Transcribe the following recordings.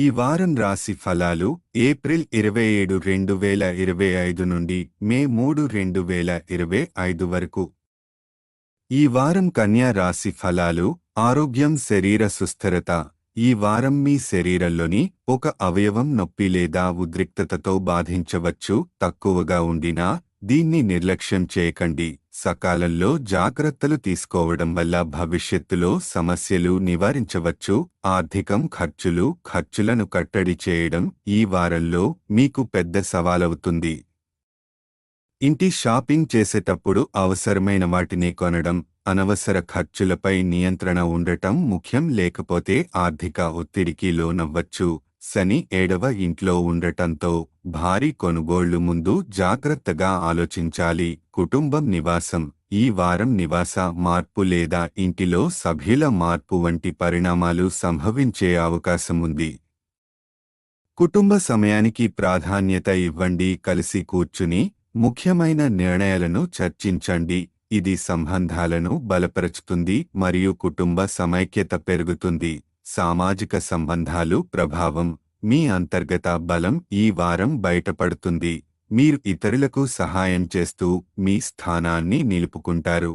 ఈ వారం రాశి ఫలాలు ఏప్రిల్ 27, 2025 నుండి మే 3, 2025 వరకు. ఈ వారం కన్యా రాశి ఫలాలు. ఆరోగ్యం, శరీర సుస్థిరత. ఈ వారం మీ శరీరంలోని ఒక అవయవం నొప్పి లేదా ఉద్రిక్తతతో బాధించవచ్చు. తక్కువగా ఉండినా దీన్ని నిర్లక్ష్యం చేయకండి. సకాలంలో జాగ్రత్తలు తీసుకోవడం వల్ల భవిష్యత్తులో సమస్యలు నివారించవచ్చు. ఆర్థికం, ఖర్చులను కట్టడి చేయడం ఈ వారంలో మీకు పెద్ద సవాలవుతుంది. ఇంటి షాపింగ్ చేసేటప్పుడు అవసరమైన వాటిని కొనడం, అనవసర ఖర్చులపై నియంత్రణ ఉండటం ముఖ్యం. లేకపోతే ఆర్థిక ఒత్తిడికి లోనవ్వచ్చు. శని 7వ ఇంట్లో ఉండటంతో భారీ కొనుగోళ్లు ముందు జాగ్రత్తగా ఆలోచించాలి. కుటుంబం, నివాసం. ఈ వారం నివాస మార్పు లేదా ఇంటిలో సభ్యుల మార్పు వంటి పరిణామాలు సంభవించే అవకాశం ఉంది. కుటుంబ సమయానికి ప్రాధాన్యత ఇవ్వండి. కలిసి కూర్చుని ముఖ్యమైన నిర్ణయాలను చర్చించండి. ఇది సంబంధాలను బలపరుచుతుంది మరియు కుటుంబ సమైక్యత పెరుగుతుంది. సామాజిక సంబంధాలు ప్రభావం. మీ అంతర్గత బలం ఈ వారం బయటపడుతుంది. మీరు ఇతరులకు సహాయం చేస్తూ మీ స్థానాన్ని నిలుపుకుంటారు.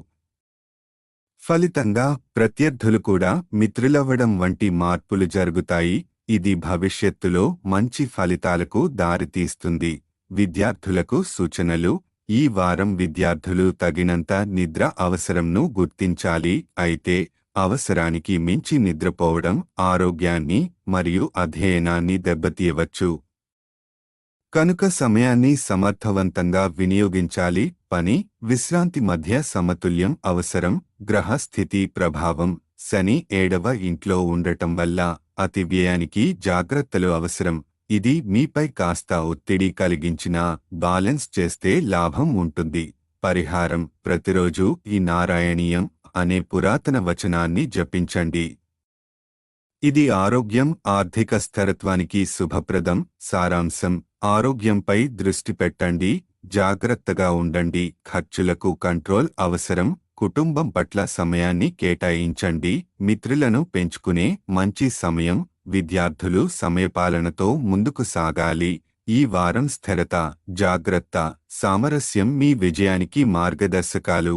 ఫలితంగా ప్రత్యర్థులు కూడా మిత్రులవ్వడం వంటి మార్పులు జరుగుతాయి. ఇది భవిష్యత్తులో మంచి ఫలితాలకు దారితీస్తుంది. విద్యార్థులకు సూచనలు. ఈ వారం విద్యార్థులు తగినంత నిద్ర అవసరంను గుర్తించాలి. అయితే అవసరానికి మించి నిద్రపోవడం ఆరోగ్యాన్ని మరియు అధ్యయనాన్ని దెబ్బతీయవచ్చు. కనుక సమయాన్ని సమర్థవంతంగా వినియోగించాలి. పని, విశ్రాంతి మధ్య సమతుల్యం అవసరం. గ్రహ స్థితి ప్రభావం. శని 7వ ఇంట్లో ఉండటం వల్ల అతి వ్యయానికి జాగ్రత్తలు అవసరం. ఇది మీపై కాస్త ఒత్తిడి కలిగించినా బ్యాలెన్స్ చేస్తే లాభం ఉంటుంది. పరిహారం. ప్రతిరోజు ఈ నారాయణీయం అనే పురాతన వచనాన్ని జపించండి. ఇది ఆరోగ్యం, ఆర్థిక స్థిరత్వానికి శుభప్రదం. సారాంశం. ఆరోగ్యంపై దృష్టి పెట్టండి. జాగ్రత్తగా ఉండండి. ఖర్చులకు కంట్రోల్ అవసరం. కుటుంబం పట్ల సమయాన్ని కేటాయించండి. మిత్రులను పెంచుకునే మంచి సమయం. విద్యార్థులు సమయపాలనతో ముందుకు సాగాలి. ఈ వారం స్థిరత, జాగ్రత్త, సామరస్యం మీ విజయానికి మార్గదర్శకాలు.